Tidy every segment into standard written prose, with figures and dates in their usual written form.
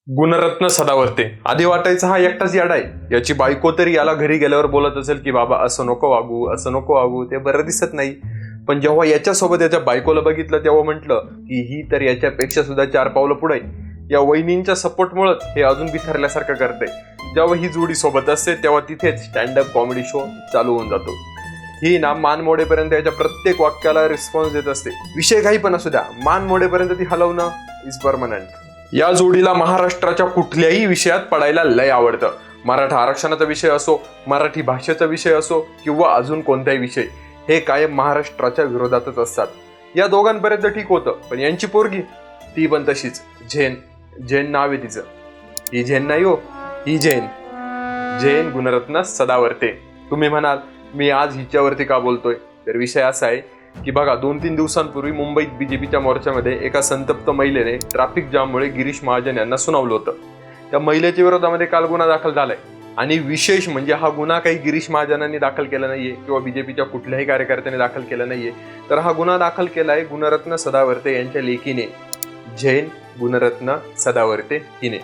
गुणरत्न सदावर्ते. आधी वाटायचा हा एकटाच याडा आहे, याची बायको तरी याला घरी गेल्यावर बोलत असेल की बाबा असं नको वागू, असं नको वागू, ते बरं दिसत नाही. पण जेव्हा याच्यासोबत याच्या बायकोला बघितलं तेव्हा म्हटलं की ही तर याच्यापेक्षा सुद्धा 4 पावलं पुढे. या वहिनींच्या सपोर्टमुळेच हे अजून बिथरल्यासारखं करते. जेव्हा ही जोडी सोबत असते तेव्हा तिथेच स्टँडअप कॉमेडी शो चालू होऊन जातो. ही ना मान मोडेपर्यंत याच्या प्रत्येक वाक्याला रिस्पॉन्स देत असते. विषय काही पण असू द्या, मान मोडेपर्यंत ती हलवणं इज परमनंट. या जोडीला महाराष्ट्राच्या कुठल्याही विषयात पडायला लय आवडतं. मराठा आरक्षणाचा विषय असो, मराठी भाषेचा विषय असो किंवा अजून कोणताही विषय, हे कायम महाराष्ट्राच्या विरोधातच असतात. या दोघांपर्यंत ठीक होतं, पण यांची पोरगी ती पण तशीच. झेन नाव आहे तिचं. ही झेन नाही हो, ही झेन गुणरत्न सदावर्ते. तुम्ही म्हणाल मी आज हिच्यावरती का बोलतोय, तर विषय असा आहे की बघा, 2-3 दिवसांपूर्वी मुंबईत बीजेपीच्या मोर्चामध्ये एका संतप्त महिलेने ट्रॅफिक जाममुळे गिरीश महाजन यांना सुनावलं होतं. त्या महिलेच्या विरोधामध्ये काल गुन्हा दाखल झालाय. आणि विशेष म्हणजे हा गुन्हा काही गिरीश महाजनांनी दाखल केला नाहीये किंवा बीजेपीच्या कुठल्याही कार्यकर्त्याने दाखल केला नाहीये, तर हा गुन्हा दाखल केलाय गुणरत्न सदावर्ते यांच्या लेकीने, झेन गुणरत्न सदावर्ते हिने.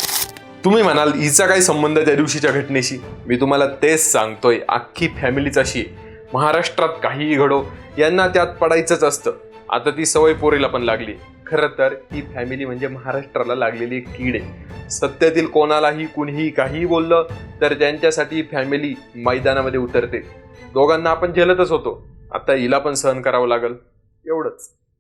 तुम्ही म्हणाल हिचा काय संबंध त्या दिवशीच्या घटनेशी? मी तुम्हाला तेच सांगतोय, अख्खी फॅमिलीच अशी आहे. महाराष्ट्रात काहीही घडो, यांना त्यात पडायचंच असतं. आता ती सवय पोरीला पण लागली. खरं तर ही फॅमिली म्हणजे महाराष्ट्राला लागलेली एक कीड आहे. सत्तेतील कोणालाही कुणीही काहीही बोललं तर त्यांच्यासाठी फॅमिली मैदानामध्ये उतरते. दोघांना आपण झेलतच होतो, आता हिला पण सहन करावं लागल, एवढंच.